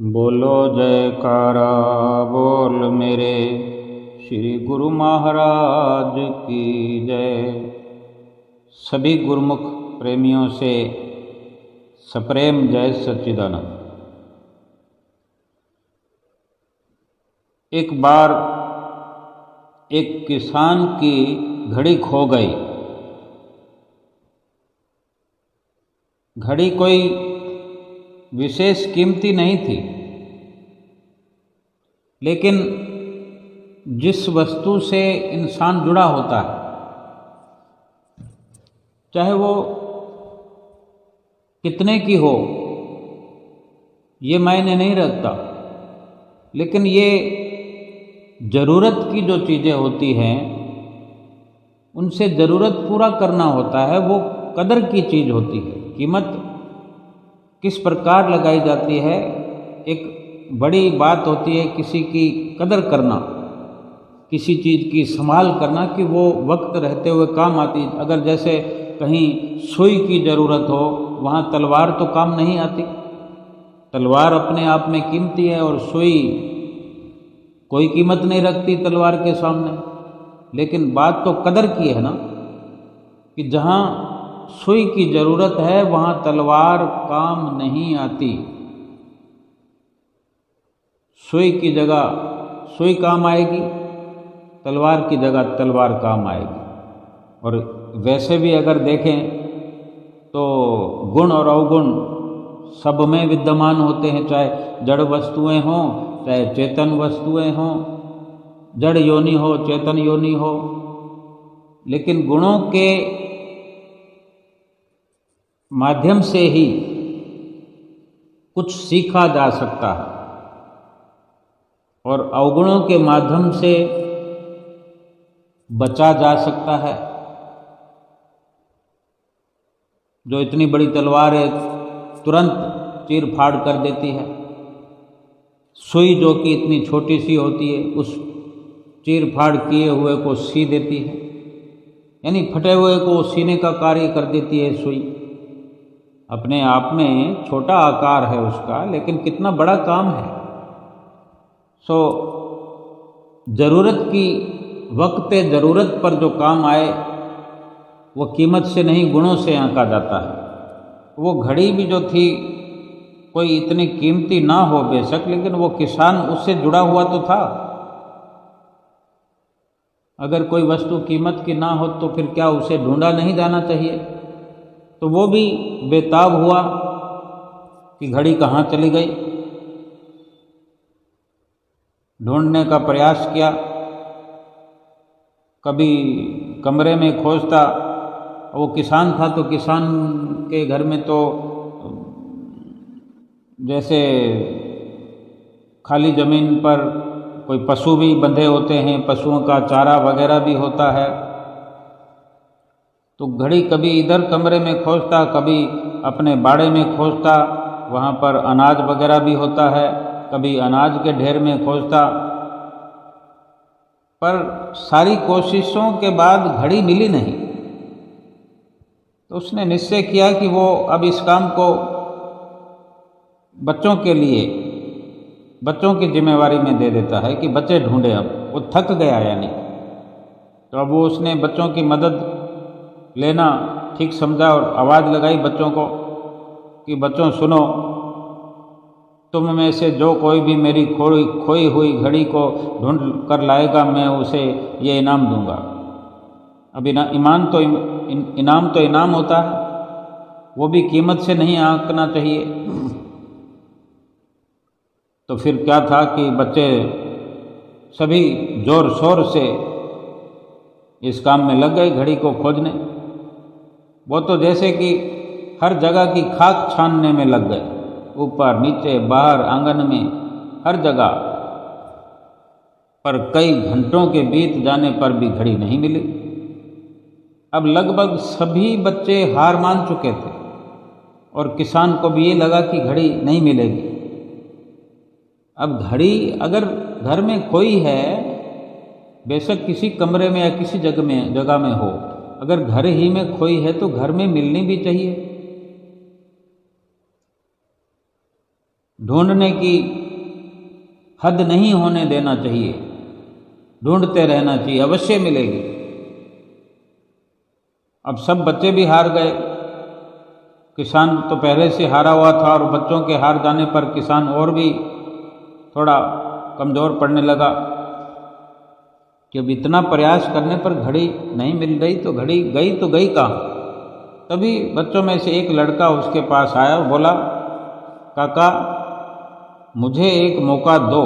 बोलो जयकारा बोल मेरे श्री गुरु महाराज की जय। सभी गुरुमुख प्रेमियों से सप्रेम जय सच्चिदानंद। एक बार एक किसान की घड़ी खो गई। घड़ी कोई विशेष कीमती नहीं थी, लेकिन जिस वस्तु से इंसान जुड़ा होता है, चाहे वो कितने की हो ये मायने नहीं रखता, लेकिन ये ज़रूरत की जो चीज़ें होती हैं उनसे ज़रूरत पूरा करना होता है। वो कदर की चीज़ होती है। कीमत किस प्रकार लगाई जाती है, एक बड़ी बात होती है किसी की कदर करना, किसी चीज़ की संभाल करना कि वो वक्त रहते हुए काम आती। अगर जैसे कहीं सुई की ज़रूरत हो, वहाँ तलवार तो काम नहीं आती। तलवार अपने आप में कीमती है और सुई कोई कीमत नहीं रखती तलवार के सामने। लेकिन बात तो कदर की है ना, कि जहाँ सुई की ज़रूरत है वहाँ तलवार काम नहीं आती। सुई की जगह सुई काम आएगी, तलवार की जगह तलवार काम आएगी। और वैसे भी अगर देखें तो गुण और अवगुण सब में विद्यमान होते हैं, चाहे जड़ वस्तुएं हों चाहे चेतन वस्तुएं हों, जड़ योनि हो चेतन योनि हो। लेकिन गुणों के माध्यम से ही कुछ सीखा जा सकता है और अवगुणों के माध्यम से बचा जा सकता है। जो इतनी बड़ी तलवार है तुरंत चीर फाड़ कर देती है, सुई जो कि इतनी छोटी सी होती है उस चीर फाड़ किए हुए को सी देती है, यानी फटे हुए को सीने का कार्य कर देती है। सुई अपने आप में छोटा आकार है उसका, लेकिन कितना बड़ा काम है। ज़रूरत की वक्त ज़रूरत पर जो काम आए वो कीमत से नहीं गुणों से आंका जाता है। वो घड़ी भी जो थी कोई इतनी कीमती ना हो बेशक, लेकिन वो किसान उससे जुड़ा हुआ तो था। अगर कोई वस्तु कीमत की ना हो तो फिर क्या उसे ढूंढा नहीं जाना चाहिए? तो वो भी बेताब हुआ कि घड़ी कहाँ चली गई। ढूंढने का प्रयास किया, कभी कमरे में खोजता। वो किसान था तो किसान के घर में तो जैसे खाली ज़मीन पर कोई पशु भी बंधे होते हैं, पशुओं का चारा वगैरह भी होता है। तो घड़ी कभी इधर कमरे में खोजता, कभी अपने बाड़े में खोजता, वहाँ पर अनाज वगैरह भी होता है, कभी अनाज के ढेर में खोजता। पर सारी कोशिशों के बाद घड़ी मिली नहीं। तो उसने निश्चय किया कि वो अब इस काम को बच्चों के लिए, बच्चों की जिम्मेवारी में दे देता है कि बच्चे ढूंढे। अब वो थक गया यानी। तो अब वो उसने बच्चों की मदद लेना ठीक समझा और आवाज़ लगाई बच्चों को कि बच्चों सुनो, तुम में से जो कोई भी मेरी खोई हुई घड़ी को ढूंढ कर लाएगा, मैं उसे ये इनाम दूंगा। अब इनाम तो इनाम होता है, वो भी कीमत से नहीं आंकना चाहिए। तो फिर क्या था कि बच्चे सभी जोर शोर से इस काम में लग गए, घड़ी को खोजने। वो तो जैसे कि हर जगह की खाक छानने में लग गए, ऊपर नीचे बाहर आंगन में हर जगह। पर कई घंटों के बीत जाने पर भी घड़ी नहीं मिली। अब लगभग सभी बच्चे हार मान चुके थे और किसान को भी ये लगा कि घड़ी नहीं मिलेगी। अब घड़ी अगर घर में कोई है, बेशक किसी कमरे में या किसी जगह में हो, अगर घर ही में खोई है तो घर में मिलनी भी चाहिए। ढूंढने की हद नहीं होने देना चाहिए, ढूंढते रहना चाहिए, अवश्य मिलेगी। अब सब बच्चे भी हार गए, किसान तो पहले से हारा हुआ था और बच्चों के हार जाने पर किसान और भी थोड़ा कमज़ोर पड़ने लगा कि अब इतना प्रयास करने पर घड़ी नहीं मिल रही तो घड़ी गई तो गई कहाँ। तभी बच्चों में से एक लड़का उसके पास आया और बोला, काका मुझे एक मौका दो,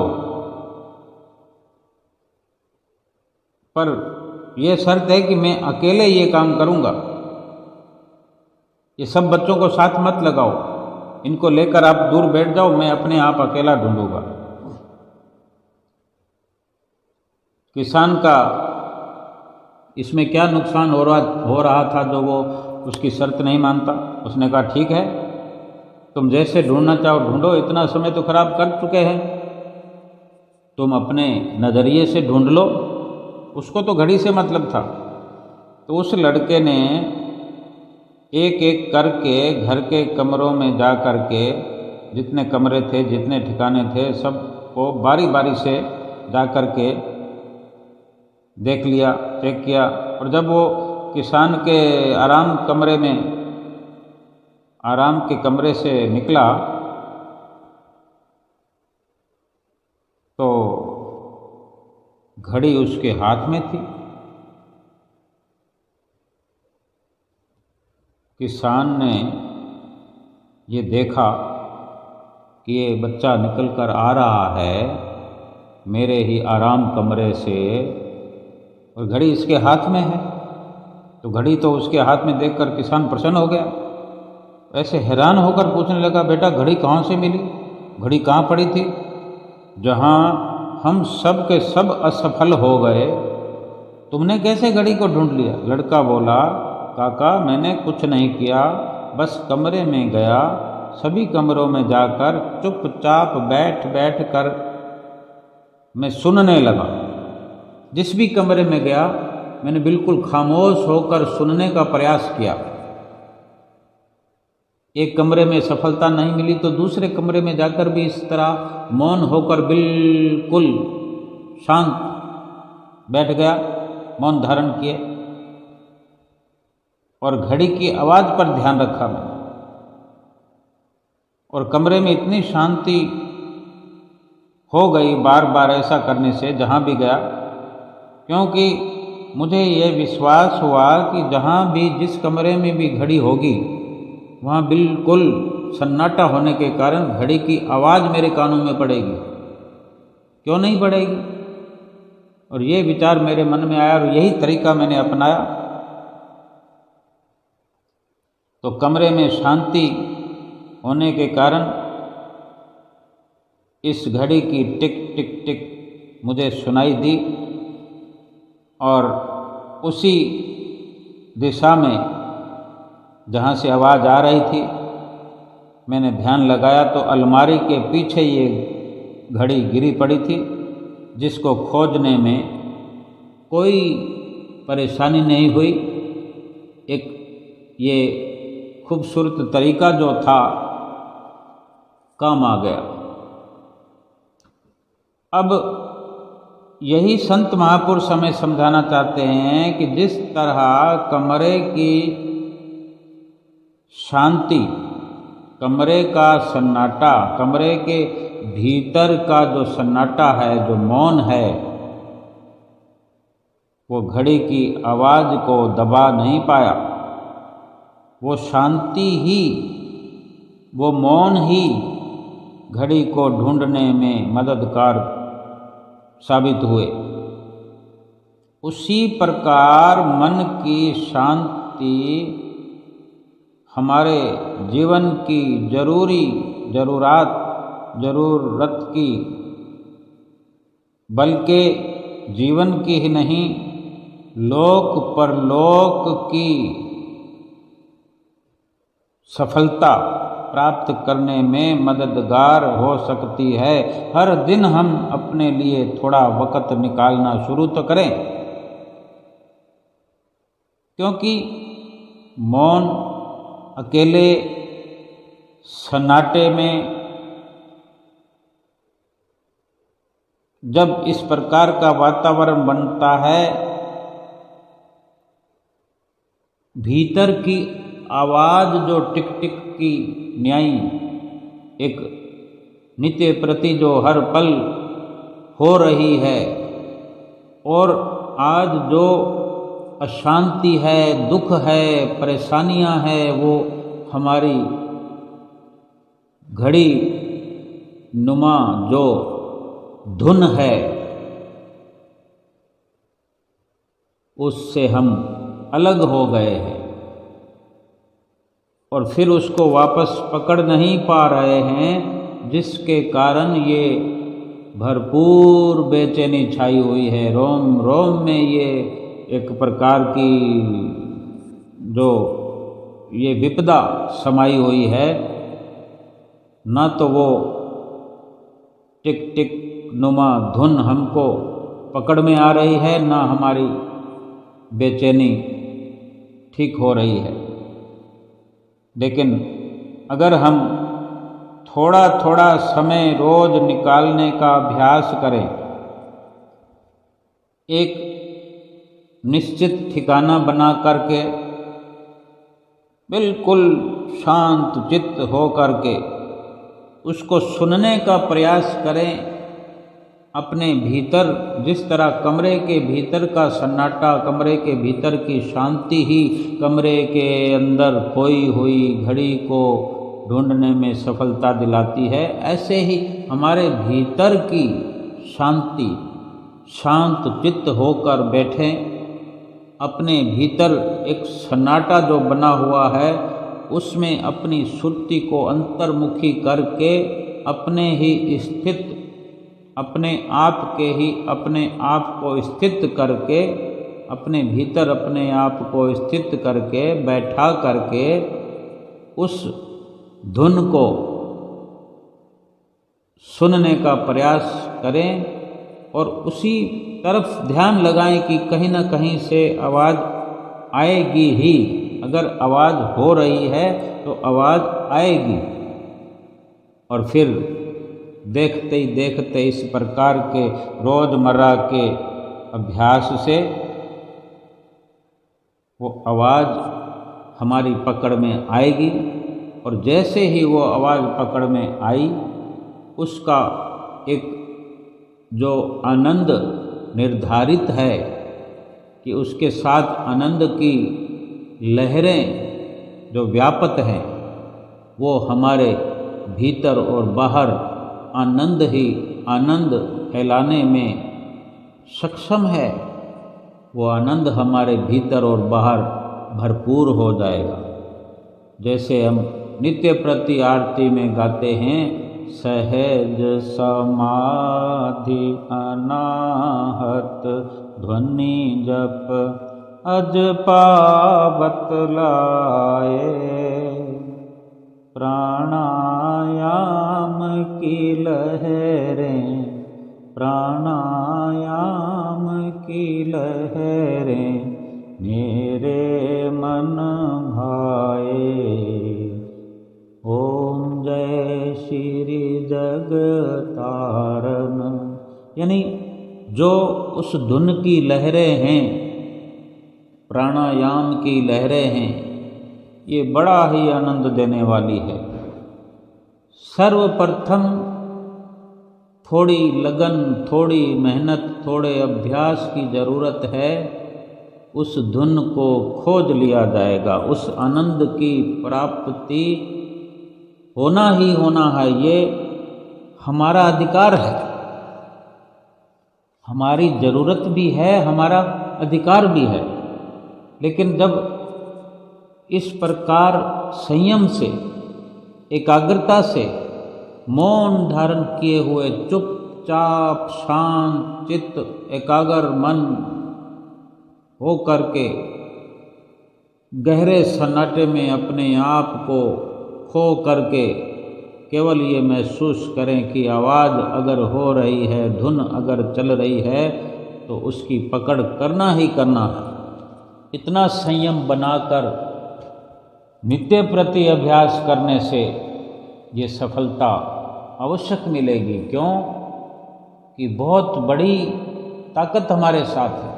पर यह शर्त है कि मैं अकेले ये काम करूँगा, ये सब बच्चों को साथ मत लगाओ, इनको लेकर आप दूर बैठ जाओ, मैं अपने आप अकेला ढूंढूंगा। किसान का इसमें क्या नुकसान हो रहा था जो वो उसकी शर्त नहीं मानता। उसने कहा ठीक है, तुम जैसे ढूंढना चाहो ढूंढो, इतना समय तो खराब कर चुके हैं, तुम अपने नज़रिए से ढूंढ लो। उसको तो घड़ी से मतलब था। तो उस लड़के ने एक एक करके घर के कमरों में जा कर के, जितने कमरे थे जितने ठिकाने थे सबको बारी बारी से जा कर के देख लिया, चेक किया। और जब वो किसान के आराम के कमरे से निकला तो घड़ी उसके हाथ में थी। किसान ने ये देखा कि ये बच्चा निकल कर आ रहा है मेरे ही आराम कमरे से और घड़ी इसके हाथ में है, तो घड़ी तो उसके हाथ में देखकर किसान प्रसन्न हो गया। ऐसे हैरान होकर पूछने लगा, बेटा घड़ी कहाँ से मिली, घड़ी कहाँ पड़ी थी? जहाँ हम सब के सब असफल हो गए, तुमने कैसे घड़ी को ढूंढ लिया? लड़का बोला, काका मैंने कुछ नहीं किया, बस कमरे में गया, सभी कमरों में जाकर चुपचाप बैठ बैठ कर मैं सुनने लगा। जिस भी कमरे में गया मैंने बिल्कुल खामोश होकर सुनने का प्रयास किया। एक कमरे में सफलता नहीं मिली तो दूसरे कमरे में जाकर भी इस तरह मौन होकर बिल्कुल शांत बैठ गया, मौन धारण किए और घड़ी की आवाज़ पर ध्यान रखा मैंने। और कमरे में इतनी शांति हो गई बार बार ऐसा करने से जहाँ भी गया, क्योंकि मुझे ये विश्वास हुआ कि जहाँ भी जिस कमरे में भी घड़ी होगी वहाँ बिल्कुल सन्नाटा होने के कारण घड़ी की आवाज़ मेरे कानों में पड़ेगी, क्यों नहीं पड़ेगी। और ये विचार मेरे मन में आया और यही तरीका मैंने अपनाया। तो कमरे में शांति होने के कारण इस घड़ी की टिक टिक टिक मुझे सुनाई दी और उसी दिशा में जहाँ से आवाज़ आ रही थी मैंने ध्यान लगाया तो अलमारी के पीछे ये घड़ी गिरी पड़ी थी, जिसको खोजने में कोई परेशानी नहीं हुई। एक ये खूबसूरत तरीका जो था काम आ गया। अब यही संत महापुरुष हमें समझाना चाहते हैं कि जिस तरह कमरे की शांति, कमरे का सन्नाटा, कमरे के भीतर का जो सन्नाटा है, जो मौन है, वो घड़ी की आवाज़ को दबा नहीं पाया। वो शांति ही, वो मौन ही घड़ी को ढूंढने में मददगार साबित हुए। उसी प्रकार मन की शांति हमारे जीवन की ज़रूरत की, बल्कि जीवन की ही नहीं, लोक परलोक की सफलता प्राप्त करने में मददगार हो सकती है। हर दिन हम अपने लिए थोड़ा वक़्त निकालना शुरू तो करें, क्योंकि मौन, अकेले सन्नाटे में जब इस प्रकार का वातावरण बनता है, भीतर की आवाज़ जो टिक टिक की न्यायी एक नित्य प्रति जो हर पल हो रही है, और आज जो अशांति है, दुख है, परेशानियां हैं, वो हमारी घड़ी नुमा जो धुन है उससे हम अलग हो गए हैं और फिर उसको वापस पकड़ नहीं पा रहे हैं, जिसके कारण ये भरपूर बेचैनी छाई हुई है। रोम रोम में ये एक प्रकार की जो ये विपदा समाई हुई है। ना तो वो टिक टिक नुमा धुन हमको पकड़ में आ रही है, ना हमारी बेचैनी ठीक हो रही है। लेकिन अगर हम थोड़ा थोड़ा समय रोज निकालने का अभ्यास करें, एक निश्चित ठिकाना बना करके बिल्कुल शांत चित्त हो करके उसको सुनने का प्रयास करें, अपने भीतर जिस तरह कमरे के भीतर का सन्नाटा, कमरे के भीतर की शांति ही कमरे के अंदर खोई हुई घड़ी को ढूंढने में सफलता दिलाती है, ऐसे ही हमारे भीतर की शांति, शांत चित्त होकर बैठें। अपने भीतर एक सन्नाटा जो बना हुआ है उसमें अपनी सुरती को अंतर्मुखी करके अपने ही स्थित, अपने आप के ही अपने आप को स्थित करके, अपने भीतर अपने आप को स्थित करके बैठा करके उस धुन को सुनने का प्रयास करें और उसी तरफ ध्यान लगाएं कि कहीं ना कहीं से आवाज़ आएगी ही। अगर आवाज़ हो रही है तो आवाज़ आएगी। और फिर देखते ही देखते इस प्रकार के रोज़मर्रा के अभ्यास से वो आवाज़ हमारी पकड़ में आएगी, और जैसे ही वो आवाज़ पकड़ में आई, उसका एक जो आनंद निर्धारित है कि उसके साथ आनंद की लहरें जो व्यापत हैं, वो हमारे भीतर और बाहर आनंद ही आनंद फैलाने में सक्षम है। वो आनंद हमारे भीतर और बाहर भरपूर हो जाएगा। जैसे हम नित्य प्रति आरती में गाते हैं, सहज समाधि अनाहत ध्वनि जप अज पावत लाए, प्राणायाम की लहरें, प्राणायाम की लहरें मेरे मन भाए। ओम जय श्री जगतारण। यानी जो उस धुन की लहरें हैं, प्राणायाम की लहरें हैं, ये बड़ा ही आनंद देने वाली है। सर्वप्रथम थोड़ी लगन, थोड़ी मेहनत, थोड़े अभ्यास की ज़रूरत है। उस धुन को खोज लिया जाएगा। उस आनंद की प्राप्ति होना ही होना है। ये हमारा अधिकार है, हमारी ज़रूरत भी है, हमारा अधिकार भी है। लेकिन जब इस प्रकार संयम से, एकाग्रता से, मौन धारण किए हुए चुपचाप शांत चित्त, एकाग्र मन हो करके गहरे सन्नाटे में अपने आप को खो करके केवल ये महसूस करें कि आवाज़ अगर हो रही है, धुन अगर चल रही है, तो उसकी पकड़ करना ही करना है। इतना संयम बनाकर नित्य प्रति अभ्यास करने से ये सफलता आवश्यक मिलेगी। क्यों? कि बहुत बड़ी ताकत हमारे साथ है।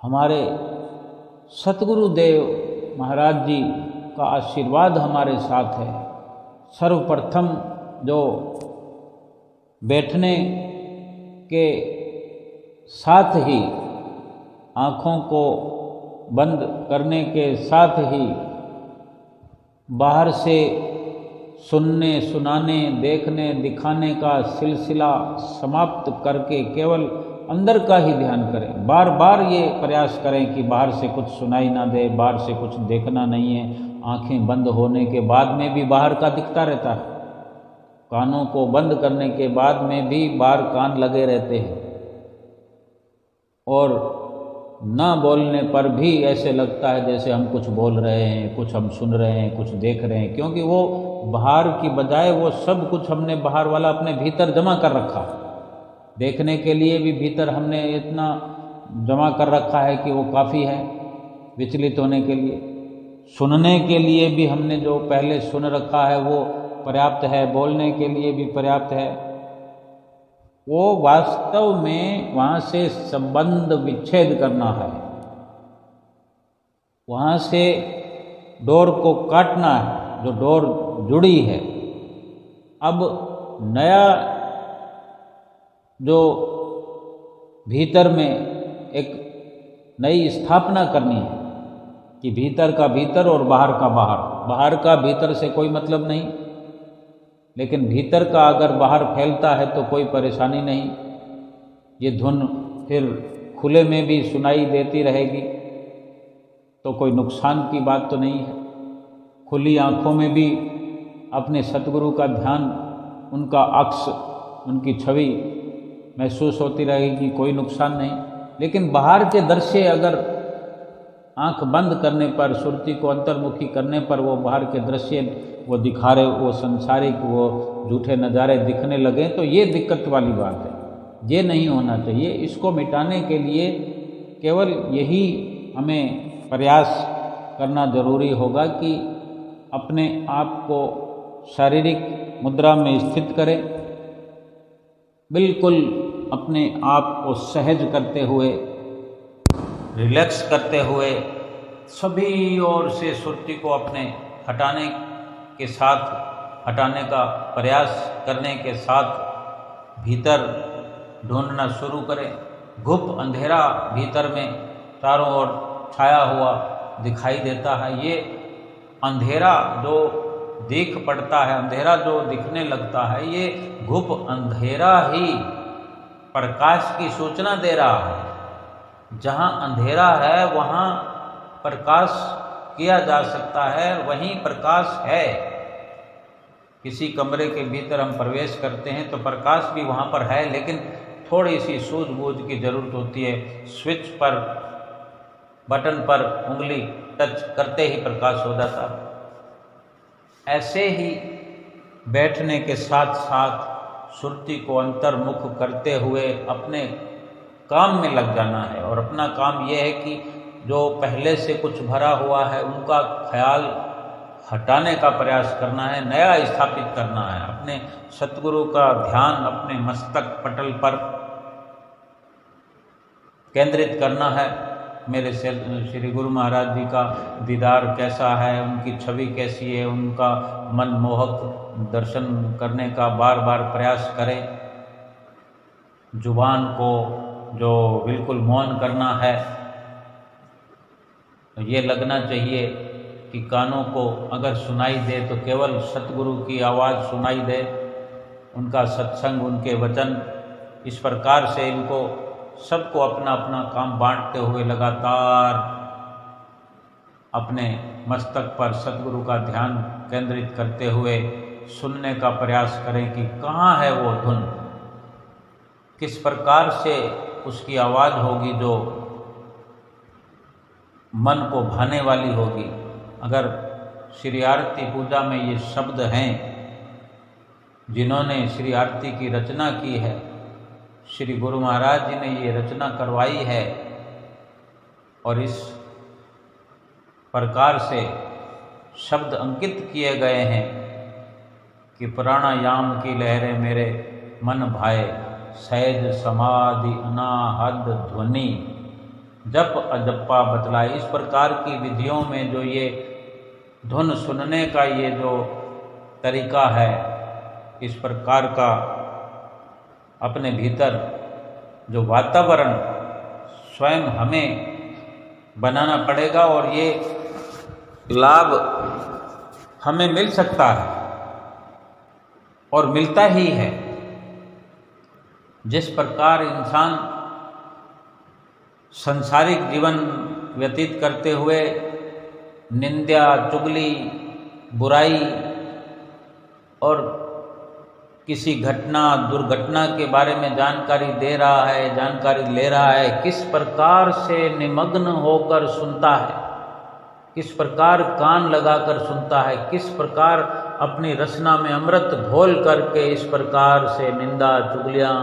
हमारे सतगुरुदेव महाराज जी का आशीर्वाद हमारे साथ है। सर्वप्रथम जो बैठने के साथ ही, आँखों को बंद करने के साथ ही बाहर से सुनने, सुनाने, देखने, दिखाने का सिलसिला समाप्त करके केवल अंदर का ही ध्यान करें। बार बार ये प्रयास करें कि बाहर से कुछ सुनाई ना दे, बाहर से कुछ देखना नहीं है। आंखें बंद होने के बाद में भी बाहर का दिखता रहता है, कानों को बंद करने के बाद में भी बाहर कान लगे रहते हैं, और ना बोलने पर भी ऐसे लगता है जैसे हम कुछ बोल रहे हैं, कुछ हम सुन रहे हैं, कुछ देख रहे हैं, क्योंकि वो बाहर की बजाय वो सब कुछ हमने बाहर वाला अपने भीतर जमा कर रखा। देखने के लिए भी भीतर हमने इतना जमा कर रखा है कि वो काफ़ी है विचलित होने के लिए। सुनने के लिए भी हमने जो पहले सुन रखा है वो पर्याप्त है, बोलने के लिए भी पर्याप्त है। वो वास्तव में वहाँ से संबंध विच्छेद करना है, वहाँ से डोर को काटना है, जो डोर जुड़ी है। अब नया जो भीतर में एक नई स्थापना करनी है कि भीतर का भीतर और बाहर का बाहर। बाहर का भीतर से कोई मतलब नहीं, लेकिन भीतर का अगर बाहर फैलता है तो कोई परेशानी नहीं। ये धुन फिर खुले में भी सुनाई देती रहेगी तो कोई नुकसान की बात तो नहीं है। खुली आँखों में भी अपने सतगुरु का ध्यान, उनका अक्स, उनकी छवि महसूस होती रहेगी, कोई नुकसान नहीं। लेकिन बाहर के दृश्य अगर आंख बंद करने पर, सुरती को अंतर्मुखी करने पर वो बाहर के दृश्य वो दिखा रहे, वो संसारिक, वो झूठे नज़ारे दिखने लगे, तो ये दिक्कत वाली बात है। ये नहीं होना चाहिए। इसको मिटाने के लिए केवल यही हमें प्रयास करना जरूरी होगा कि अपने आप को शारीरिक मुद्रा में स्थित करें, बिल्कुल अपने आप को सहज करते हुए, रिलैक्स करते हुए, सभी ओर से सुरती को अपने हटाने के साथ, हटाने का प्रयास करने के साथ भीतर ढूंढना शुरू करें। गुप्त अंधेरा भीतर में चारों ओर छाया हुआ दिखाई देता है। ये अंधेरा जो दिख पड़ता है, अंधेरा जो दिखने लगता है, ये गुप्त अंधेरा ही प्रकाश की सूचना दे रहा है। जहाँ अंधेरा है वहाँ प्रकाश किया जा सकता है, वहीं प्रकाश है। किसी कमरे के भीतर हम प्रवेश करते हैं तो प्रकाश भी वहाँ पर है, लेकिन थोड़ी सी सूझबूझ की ज़रूरत होती है। स्विच पर, बटन पर उंगली टच करते ही प्रकाश हो जाता है। ऐसे ही बैठने के साथ साथ सुरती को अंतर्मुख करते हुए अपने काम में लग जाना है। और अपना काम यह है कि जो पहले से कुछ भरा हुआ है उनका ख्याल हटाने का प्रयास करना है, नया स्थापित करना है। अपने सतगुरु का ध्यान अपने मस्तक पटल पर केंद्रित करना है। मेरे श्री गुरु महाराज जी का दीदार कैसा है, उनकी छवि कैसी है, उनका मनमोहक दर्शन करने का बार बार प्रयास करें। जुबान को जो बिल्कुल मौन करना है, तो ये लगना चाहिए कि कानों को अगर सुनाई दे तो केवल सतगुरु की आवाज़ सुनाई दे, उनका सत्संग, उनके वचन। इस प्रकार से इनको सबको अपना अपना काम बांटते हुए लगातार अपने मस्तक पर सतगुरु का ध्यान केंद्रित करते हुए सुनने का प्रयास करें कि कहाँ है वो धुन, किस प्रकार से उसकी आवाज़ होगी जो मन को भाने वाली होगी। अगर श्री आरती पूजा में ये शब्द हैं, जिन्होंने श्री आरती की रचना की है, श्री गुरु महाराज जी ने ये रचना करवाई है, और इस प्रकार से शब्द अंकित किए गए हैं कि प्राणायाम की लहरें मेरे मन भाए, सहज समाधि अनाहद ध्वनि जप अजप्पा बतलाए। इस प्रकार की विधियों में जो ये धुन सुनने का ये जो तरीका है, इस प्रकार का अपने भीतर जो वातावरण स्वयं हमें बनाना पड़ेगा और ये लाभ हमें मिल सकता है और मिलता ही है। जिस प्रकार इंसान सांसारिक जीवन व्यतीत करते हुए निंदा, चुगली, बुराई और किसी घटना, दुर्घटना के बारे में जानकारी दे रहा है, जानकारी ले रहा है, किस प्रकार से निमग्न होकर सुनता है, किस प्रकार कान लगाकर सुनता है, किस प्रकार अपनी रचना में अमृत घोल करके इस प्रकार से निंदा, चुगलियाँ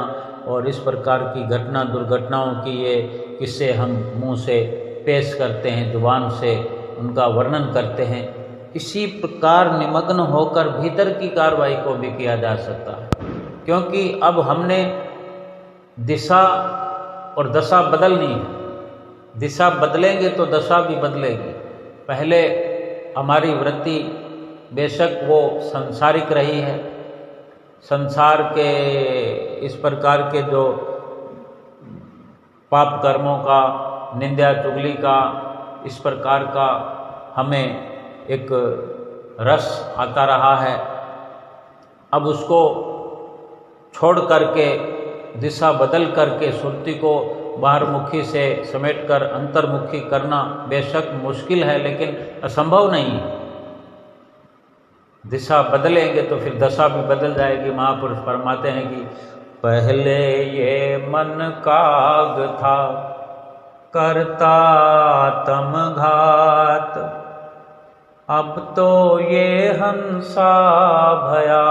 और इस प्रकार की घटना, दुर्घटनाओं की ये किस्से हम मुंह से पेश करते हैं, जुबान से उनका वर्णन करते हैं। इसी प्रकार निमग्न होकर भीतर की कार्रवाई को भी किया जा सकता है, क्योंकि अब हमने दिशा और दशा बदलनी है। दिशा बदलेंगे तो दशा भी बदलेगी। पहले हमारी वृत्ति बेशक वो सांसारिक रही है, संसार के इस प्रकार के जो पाप कर्मों का, निंदा चुगली का, इस प्रकार का हमें एक रस आता रहा है। अब उसको छोड़ करके, दिशा बदल करके सुरती को बाहरमुखी से समेटकर अंतर्मुखी करना बेशक मुश्किल है, लेकिन असंभव नहीं है। दिशा बदलेंगे तो फिर दशा भी बदल जाएगी। महापुरुष फरमाते हैं कि पहले ये मन काग था, करता तम घात, अब तो ये हंसा भया,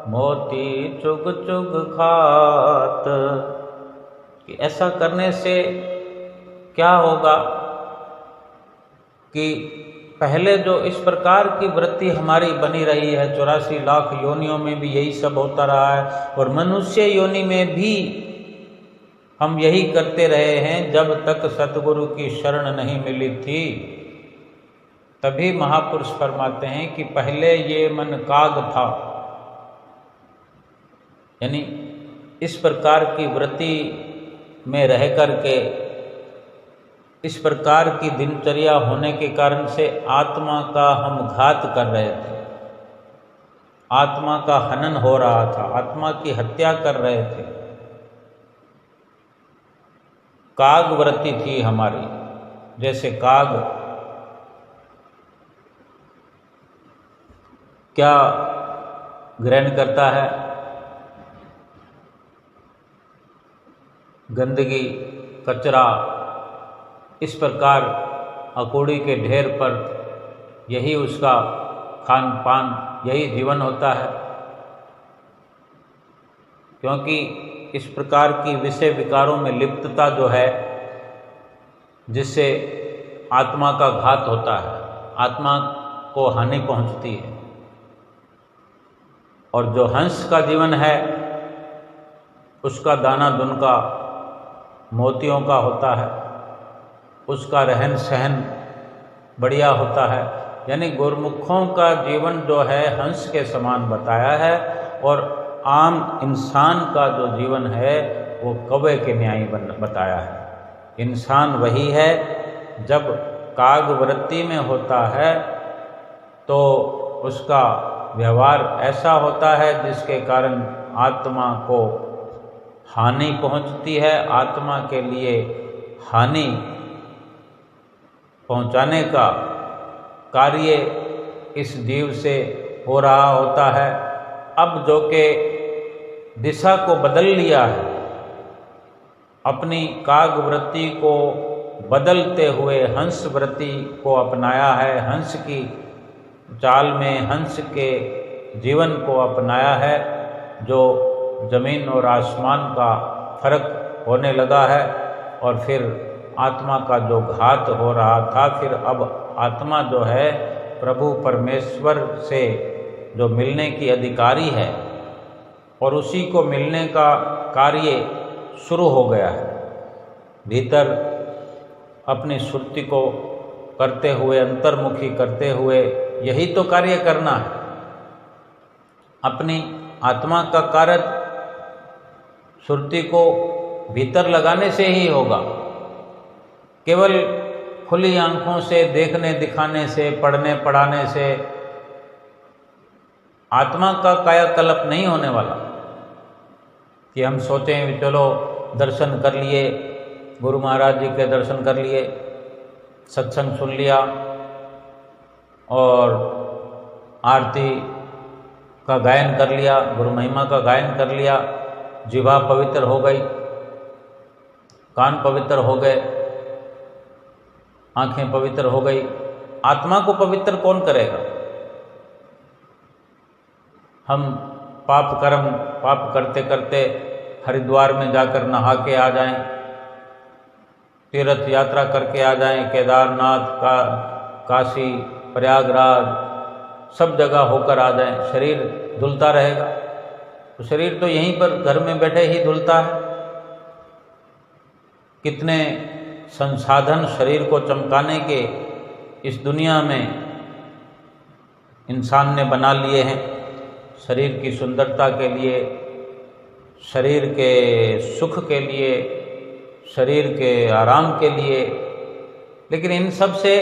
मोती चुग चुग खात। कि ऐसा करने से क्या होगा कि पहले जो इस प्रकार की वृत्ति हमारी बनी रही है, 84 लाख योनियों में भी यही सब होता रहा है, और मनुष्य योनि में भी हम यही करते रहे हैं जब तक सतगुरु की शरण नहीं मिली थी। तभी महापुरुष फरमाते हैं कि पहले ये मन काग था, यानी इस प्रकार की वृत्ति में रह करके, इस प्रकार की दिनचर्या होने के कारण से आत्मा का हम घात कर रहे थे, आत्मा का हनन हो रहा था, आत्मा की हत्या कर रहे थे। काग वृत्ति थी हमारी। जैसे काग क्या ग्रहण करता है? गंदगी, कचरा, इस प्रकार अकूड़ी के ढेर पर यही उसका खान पान, यही जीवन होता है। क्योंकि इस प्रकार की विषय विकारों में लिप्तता जो है, जिससे आत्मा का घात होता है, आत्मा को हानि पहुंचती है। और जो हंस का जीवन है उसका दाना दुनका मोतियों का होता है, उसका रहन सहन बढ़िया होता है। यानी गुरमुखों का जीवन जो है हंस के समान बताया है, और आम इंसान का जो जीवन है वो कौवे के न्याय बताया है। इंसान वही है जब काग वृत्ति में होता है तो उसका व्यवहार ऐसा होता है जिसके कारण आत्मा को हानि पहुंचती है, आत्मा के लिए हानि पहुंचाने का कार्य इस जीव से हो रहा होता है। अब जो कि दिशा को बदल लिया है, अपनी काग वृत्ति को बदलते हुए हंस वृत्ति को अपनाया है, हंस की चाल में, हंस के जीवन को अपनाया है, जो जमीन और आसमान का फर्क होने लगा है। और फिर आत्मा का जो घात हो रहा था, फिर अब आत्मा जो है प्रभु परमेश्वर से जो मिलने की अधिकारी है, और उसी को मिलने का कार्य शुरू हो गया है। भीतर अपनी सुरति को करते हुए, अंतर्मुखी करते हुए यही तो कार्य करना है। अपनी आत्मा का कार्य सुरति को भीतर लगाने से ही होगा। केवल खुली आंखों से देखने दिखाने से, पढ़ने पढ़ाने से आत्मा का कायाकल्प नहीं होने वाला। कि हम सोचें कि चलो दर्शन कर लिए, गुरु महाराज जी के दर्शन कर लिए, सत्संग सुन लिया और आरती का गायन कर लिया, गुरु महिमा का गायन कर लिया, जिह्वा पवित्र हो गई, कान पवित्र हो गए, आंखें पवित्र हो गई। आत्मा को पवित्र कौन करेगा? हम पाप करते करते हरिद्वार में जाकर नहा के आ जाएं, तीर्थ यात्रा करके आ जाएं, केदारनाथ का, काशी, प्रयागराज, सब जगह होकर आ जाएं, शरीर धुलता रहेगा? तो शरीर तो यहीं पर घर में बैठे ही धुलता है। कितने संसाधन शरीर को चमकाने के इस दुनिया में इंसान ने बना लिए हैं, शरीर की सुंदरता के लिए, शरीर के सुख के लिए, शरीर के आराम के लिए। लेकिन इन सब से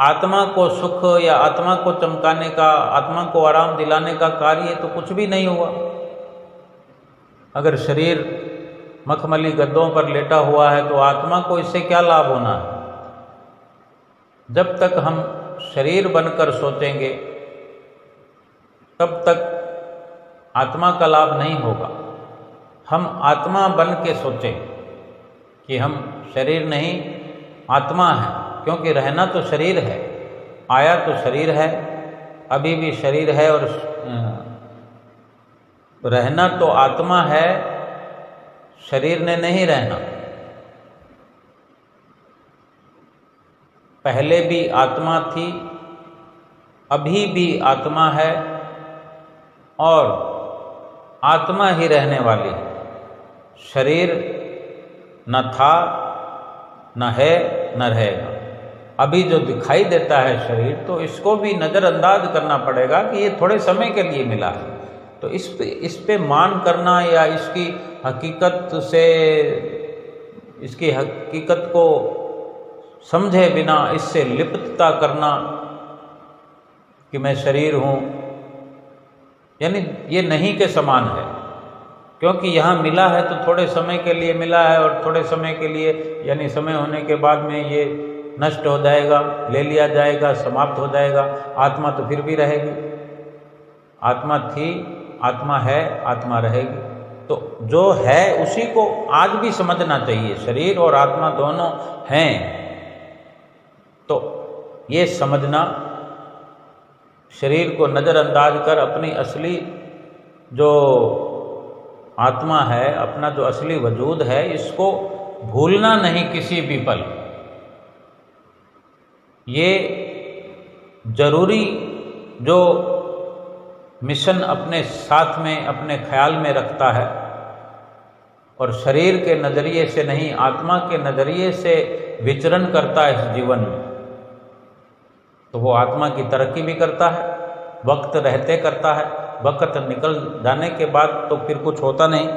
आत्मा को सुख या आत्मा को चमकाने का, आत्मा को आराम दिलाने का कार्य तो कुछ भी नहीं हुआ। अगर शरीर मखमली गद्दों पर लेटा हुआ है तो आत्मा को इससे क्या लाभ होना है? जब तक हम शरीर बनकर सोचेंगे तब तक आत्मा का लाभ नहीं होगा। हम आत्मा बन के सोचें कि हम शरीर नहीं आत्मा है, क्योंकि रहना तो शरीर है, आया तो शरीर है, अभी भी शरीर है, और रहना तो आत्मा है, शरीर ने नहीं रहना। पहले भी आत्मा थी, अभी भी आत्मा है और आत्मा ही रहने वाली है। शरीर न था, न है, न रहेगा। अभी जो दिखाई देता है शरीर, तो इसको भी नज़रअंदाज करना पड़ेगा कि ये थोड़े समय के लिए मिला है। तो इस पे मान करना या इसकी हकीकत को समझे बिना इससे लिप्तता करना कि मैं शरीर हूँ, यानी ये नहीं के समान है। क्योंकि यहाँ मिला है तो थोड़े समय के लिए मिला है, और थोड़े समय के लिए यानी समय होने के बाद में ये नष्ट हो जाएगा, ले लिया जाएगा, समाप्त हो जाएगा। आत्मा तो फिर भी रहेगी। आत्मा थी, आत्मा है, आत्मा रहेगी। तो जो है उसी को आज भी समझना चाहिए। शरीर और आत्मा दोनों हैं, तो ये समझना, शरीर को नज़रअंदाज कर अपनी असली जो आत्मा है, अपना जो असली वजूद है, इसको भूलना नहीं किसी भी पल। ये जरूरी जो मिशन अपने साथ में, अपने ख्याल में रखता है, और शरीर के नज़रिए से नहीं, आत्मा के नज़रिए से विचरण करता है इस जीवन में, तो वो आत्मा की तरक्की भी करता है, वक्त रहते करता है। वक्त निकल जाने के बाद तो फिर कुछ होता नहीं।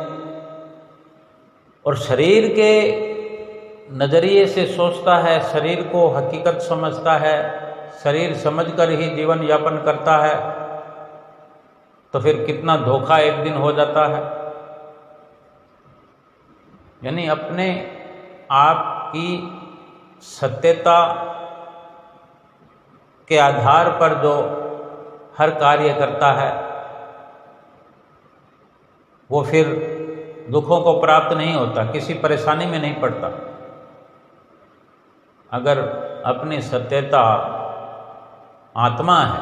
और शरीर के नज़रिए से सोचता है, शरीर को हकीकत समझता है, शरीर समझकर ही जीवन यापन करता है, तो फिर कितना धोखा एक दिन हो जाता है। यानी अपने आप की सत्यता के आधार पर जो हर कार्य करता है, वो फिर दुखों को प्राप्त नहीं होता, किसी परेशानी में नहीं पड़ता। अगर अपनी सत्यता आत्मा है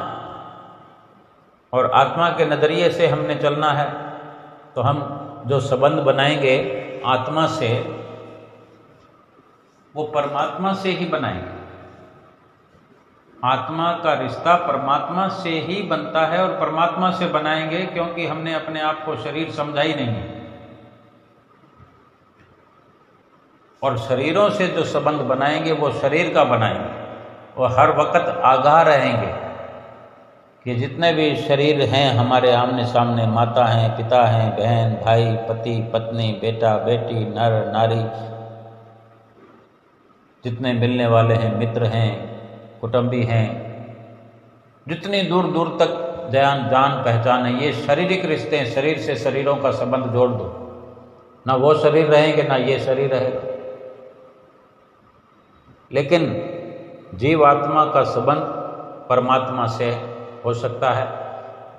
और आत्मा के नज़रिए से हमने चलना है, तो हम जो संबंध बनाएंगे आत्मा से, वो परमात्मा से ही बनाएंगे। आत्मा का रिश्ता परमात्मा से ही बनता है और परमात्मा से बनाएंगे, क्योंकि हमने अपने आप को शरीर समझा ही नहीं है। और शरीरों से जो संबंध बनाएंगे वो शरीर का बनाएंगे, और हर वक्त आगाह रहेंगे कि जितने भी शरीर हैं हमारे आमने सामने, माता हैं, पिता हैं, बहन, भाई, पति, पत्नी, बेटा, बेटी, नर, नारी, जितने मिलने वाले हैं, मित्र हैं, कुटुंबी हैं, जितनी दूर दूर तक जान पहचान है, ये शारीरिक रिश्ते हैं। शरीर से शरीरों का संबंध जोड़ दो, ना वो शरीर रहेंगे ना ये शरीर रहेगा। लेकिन जीव आत्मा का संबंध परमात्मा से हो सकता है,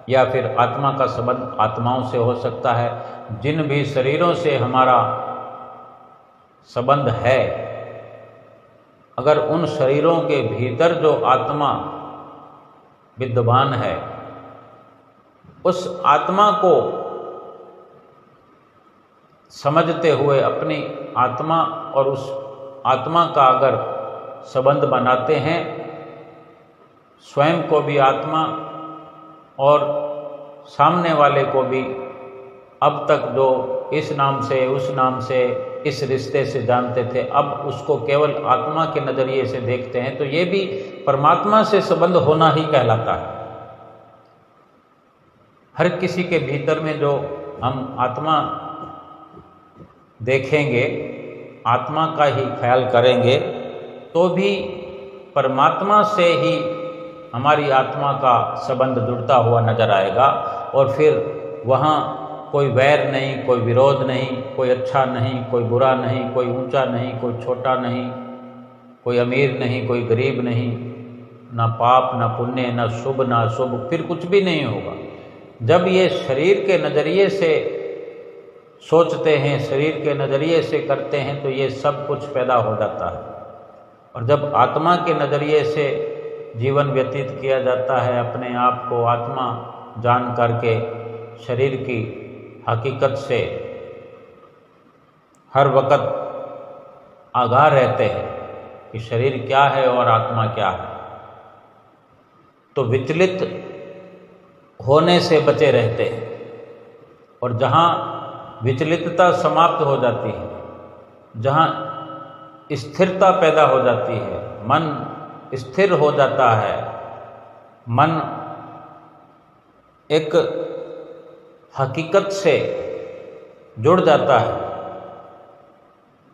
या फिर आत्मा का संबंध आत्माओं से हो सकता है। जिन भी शरीरों से हमारा संबंध है, अगर उन शरीरों के भीतर जो आत्मा विद्यमान है, उस आत्मा को समझते हुए अपनी आत्मा और उस आत्मा का अगर संबंध बनाते हैं, स्वयं को भी आत्मा और सामने वाले को भी अब तक जो इस नाम से, उस नाम से, इस रिश्ते से जानते थे, अब उसको केवल आत्मा के नज़रिए से देखते हैं, तो ये भी परमात्मा से संबंध होना ही कहलाता है। हर किसी के भीतर में जो हम आत्मा देखेंगे, आत्मा का ही ख्याल करेंगे, तो भी परमात्मा से ही हमारी आत्मा का संबंध जुड़ता हुआ नजर आएगा। और फिर वहाँ कोई वैर नहीं, कोई विरोध नहीं, कोई अच्छा नहीं, कोई बुरा नहीं, कोई ऊंचा नहीं, कोई छोटा नहीं, कोई अमीर नहीं, कोई गरीब नहीं, ना पाप ना पुण्य, ना शुभ ना अशुभ, फिर कुछ भी नहीं होगा। जब ये शरीर के नज़रिए से सोचते हैं, शरीर के नज़रिए से करते हैं, तो ये सब कुछ पैदा हो जाता है। और जब आत्मा के नज़रिए से जीवन व्यतीत किया जाता है, अपने आप को आत्मा जान करके शरीर की हकीकत से हर वक्त आगाह रहते हैं कि शरीर क्या है और आत्मा क्या है, तो विचलित होने से बचे रहते हैं। और जहाँ विचलितता समाप्त हो जाती है, जहाँ स्थिरता पैदा हो जाती है, मन स्थिर हो जाता है, मन एक हकीकत से जुड़ जाता है,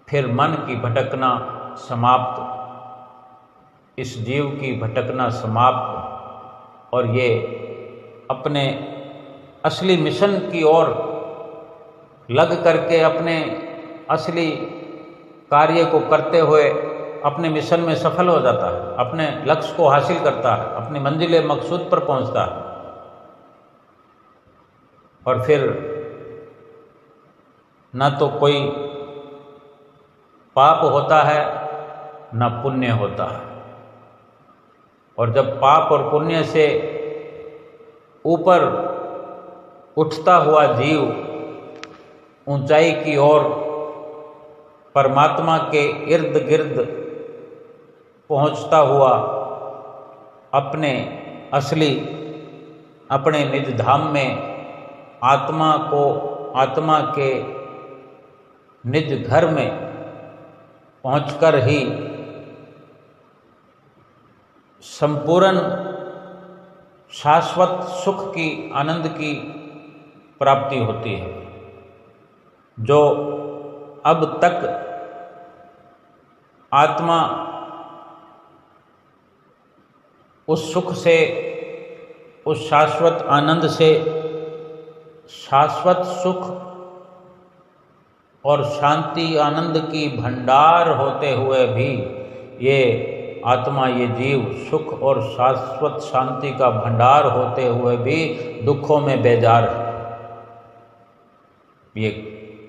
फिर मन की भटकना समाप्त, इस जीव की भटकना समाप्त, और ये अपने असली मिशन की ओर लग करके अपने असली कार्य को करते हुए अपने मिशन में सफल हो जाता है, अपने लक्ष्य को हासिल करता है, अपनी मंजिल मकसूद पर पहुंचता है। और फिर न तो कोई पाप होता है न पुण्य होता है। और जब पाप और पुण्य से ऊपर उठता हुआ जीव ऊंचाई की ओर परमात्मा के इर्द गिर्द पहुंचता हुआ अपने असली, अपने निज धाम में आत्मा को, आत्मा के निज घर में पहुंचकर ही संपूर्ण शाश्वत सुख की, आनंद की प्राप्ति होती है, जो अब तक आत्मा उस सुख से, उस शाश्वत आनंद से, शाश्वत सुख और शांति आनंद की भंडार होते हुए भी ये आत्मा, ये जीव सुख और शाश्वत शांति का भंडार होते हुए भी दुखों में बेजार है, ये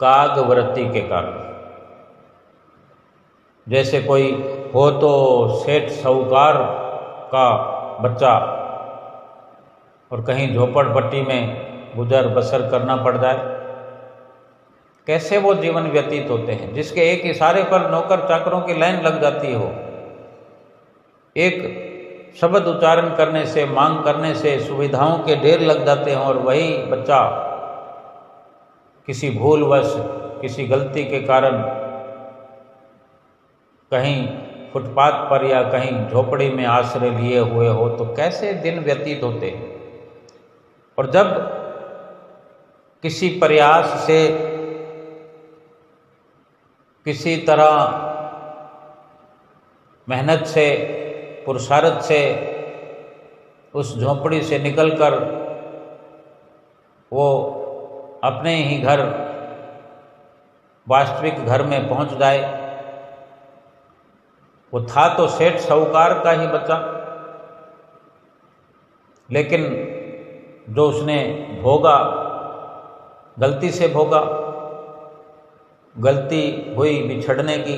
कागवृत्ति के कारण। जैसे कोई हो तो सेठ साहूकार का बच्चा और कहीं झोपड़पट्टी में गुजर बसर करना पड़ जाए, कैसे वो जीवन व्यतीत होते हैं, जिसके एक इशारे पर नौकर चाकरों की लाइन लग जाती हो, एक शब्द उच्चारण करने से, मांग करने से सुविधाओं के ढेर लग जाते हैं, और वही बच्चा किसी भूलवश, किसी गलती के कारण कहीं फुटपाथ पर या कहीं झोपड़ी में आश्रय लिए हुए हो, तो कैसे दिन व्यतीत होते हैं। और जब किसी प्रयास से, किसी तरह मेहनत से, पुरुषार्थ से उस झोपड़ी से निकलकर वो अपने ही घर, वास्तविक घर में पहुंच जाए। वो था तो सेठ साहूकार का ही बच्चा, लेकिन जो उसने भोगा, गलती से भोगा, गलती हुई बिछड़ने की।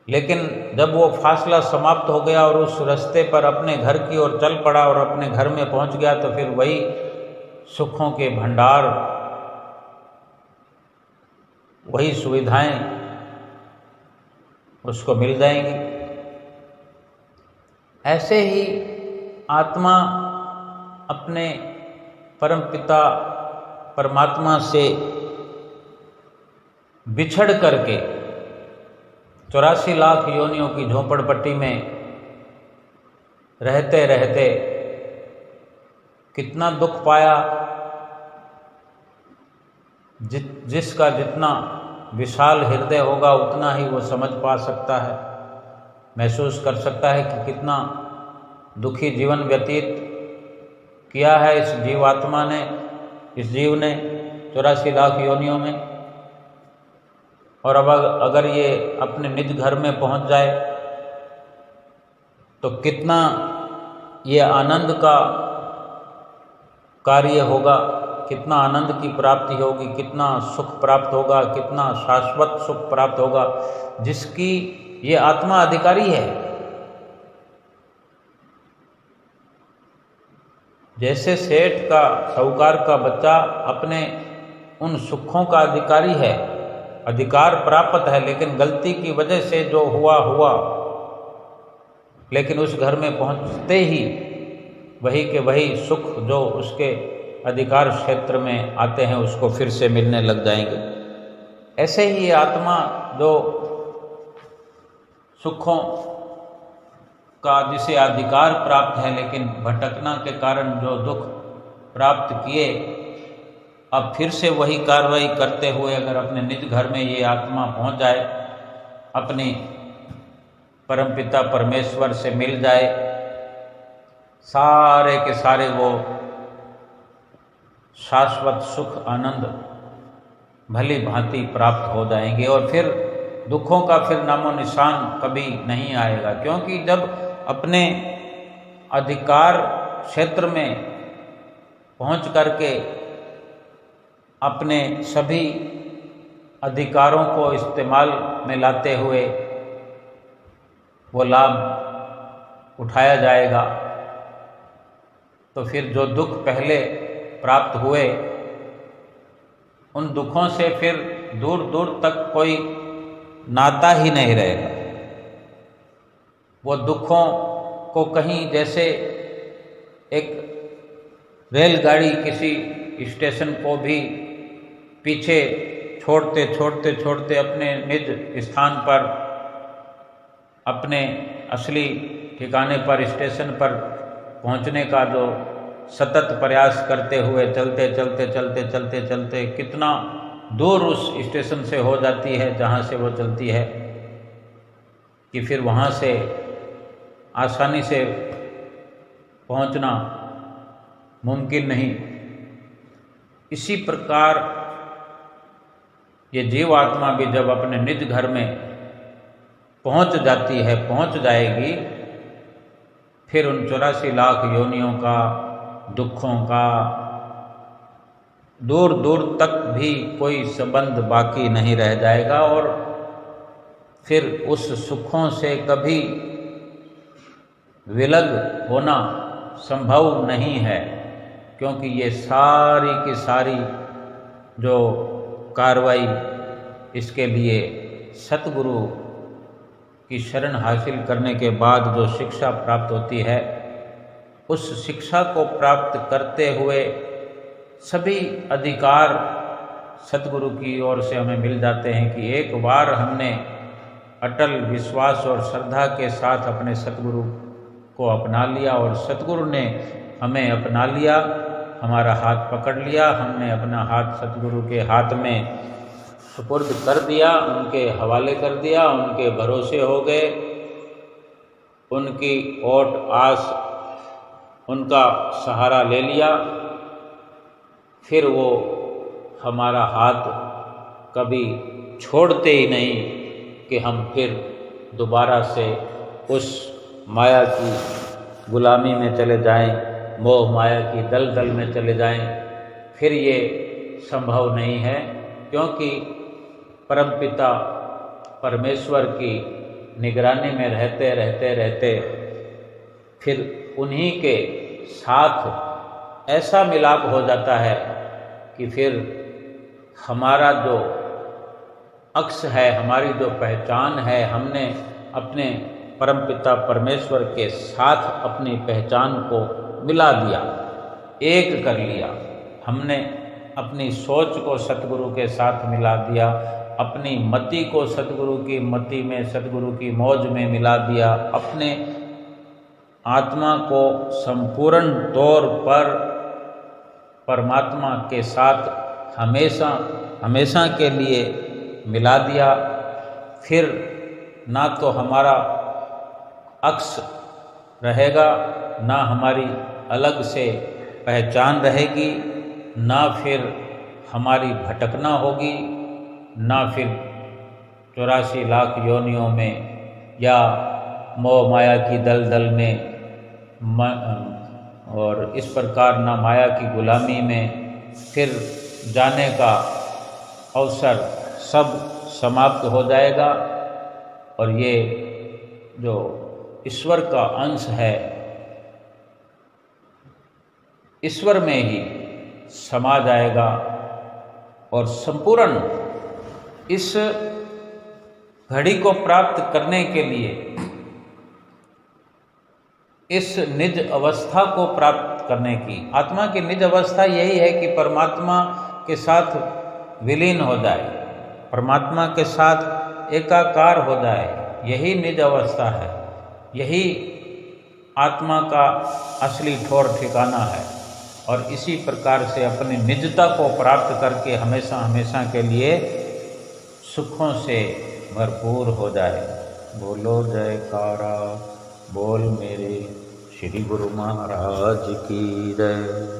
लेकिन जब वो फासला समाप्त हो गया और उस रास्ते पर अपने घर की ओर चल पड़ा और अपने घर में पहुंच गया, तो फिर वही सुखों के भंडार, वही सुविधाएं उसको मिल जाएंगी। ऐसे ही आत्मा अपने परमपिता परमात्मा से बिछड़ करके 84 लाख योनियों की झोपड़पट्टी में रहते रहते कितना दुख पाया। जिसका जितना विशाल हृदय होगा उतना ही वो समझ पा सकता है, महसूस कर सकता है कि कितना दुखी जीवन व्यतीत किया है इस जीवात्मा ने, इस जीव ने 84 लाख योनियों में। और अब अगर ये अपने निज घर में पहुंच जाए तो कितना ये आनंद का कार्य होगा, कितना आनंद की प्राप्ति होगी, कितना सुख प्राप्त होगा, कितना शाश्वत सुख प्राप्त होगा, जिसकी ये आत्मा अधिकारी है। जैसे सेठ का, साहूकार का बच्चा अपने उन सुखों का अधिकारी है, अधिकार प्राप्त है, लेकिन गलती की वजह से जो हुआ, लेकिन उस घर में पहुंचते ही वही के वही सुख जो उसके अधिकार क्षेत्र में आते हैं उसको फिर से मिलने लग जाएंगे। ऐसे ही ये आत्मा जो सुखों का जिसे अधिकार प्राप्त है, लेकिन भटकना के कारण जो दुख प्राप्त किए, अब फिर से वही कार्रवाई करते हुए अगर अपने निज घर में ये आत्मा पहुंच जाए, अपने परमपिता परमेश्वर से मिल जाए, सारे के सारे वो शाश्वत सुख आनंद भली भांति प्राप्त हो जाएंगे और फिर दुखों का फिर नामो निशान कभी नहीं आएगा। क्योंकि जब अपने अधिकार क्षेत्र में पहुंच करके अपने सभी अधिकारों को इस्तेमाल में लाते हुए वो लाभ उठाया जाएगा, तो फिर जो दुख पहले प्राप्त हुए उन दुखों से फिर दूर दूर तक कोई नाता ही नहीं रहेगा। वो दुखों को कहीं जैसे एक रेलगाड़ी किसी स्टेशन को भी पीछे छोड़ते छोड़ते छोड़ते अपने निज स्थान पर, अपने असली ठिकाने पर, स्टेशन पर पहुंचने का जो सतत प्रयास करते हुए चलते चलते चलते चलते चलते कितना दूर उस स्टेशन से हो जाती है जहाँ से वो चलती है कि फिर वहाँ से आसानी से पहुँचना मुमकिन नहीं। इसी प्रकार ये जीवात्मा भी जब अपने निज घर में पहुँच जाती है, पहुँच जाएगी, फिर उन 84 लाख योनियों का, दुखों का दूर दूर तक भी कोई संबंध बाकी नहीं रह जाएगा और फिर उस सुखों से कभी विलग होना संभव नहीं है। क्योंकि ये सारी की सारी जो कार्रवाई इसके लिए सतगुरु की शरण हासिल करने के बाद जो शिक्षा प्राप्त होती है, उस शिक्षा को प्राप्त करते हुए सभी अधिकार सतगुरु की ओर से हमें मिल जाते हैं कि एक बार हमने अटल विश्वास और श्रद्धा के साथ अपने सतगुरु को अपना लिया और सतगुरु ने हमें अपना लिया, हमारा हाथ पकड़ लिया, हमने अपना हाथ सतगुरु के हाथ में सुपुर्द कर दिया, उनके हवाले कर दिया, उनके भरोसे हो गए, उनकी ओट आस, उनका सहारा ले लिया। फिर वो हमारा हाथ कभी छोड़ते ही नहीं कि हम फिर दोबारा से उस माया की गुलामी में चले जाएं, मोह माया की दलदल में चले जाएं। फिर ये संभव नहीं है, क्योंकि परमपिता परमेश्वर की निगरानी में रहते रहते रहते फिर उन्हीं के साथ ऐसा मिलाप हो जाता है कि फिर हमारा जो अक्स है, हमारी जो पहचान है, हमने अपने परमपिता परमेश्वर के साथ अपनी पहचान को मिला दिया, एक कर लिया। हमने अपनी सोच को सतगुरु के साथ मिला दिया, अपनी मति को सतगुरु की मति में, सतगुरु की मौज में मिला दिया, अपने आत्मा को संपूर्ण तौर पर परमात्मा के साथ हमेशा हमेशा के लिए मिला दिया। फिर ना तो हमारा अक्स रहेगा, ना हमारी अलग से पहचान रहेगी, ना फिर हमारी भटकना होगी, ना फिर 84 लाख योनियों में या मोह माया की दलदल में और इस प्रकार ना माया की गुलामी में फिर जाने का अवसर सब समाप्त हो जाएगा। और ये जो ईश्वर का अंश है, ईश्वर में ही समा जाएगा और संपूर्ण इस घड़ी को प्राप्त करने के लिए, इस निज अवस्था को प्राप्त करने की, आत्मा की निज अवस्था यही है कि परमात्मा के साथ विलीन हो जाए, परमात्मा के साथ एकाकार हो जाए, यही निज अवस्था है, यही आत्मा का असली ठौर ठिकाना है। और इसी प्रकार से अपनी निजता को प्राप्त करके हमेशा हमेशा के लिए सुखों से भरपूर हो जाए। बोलो जयकारा, बोल मेरे श्री गुरु महाराज की जय।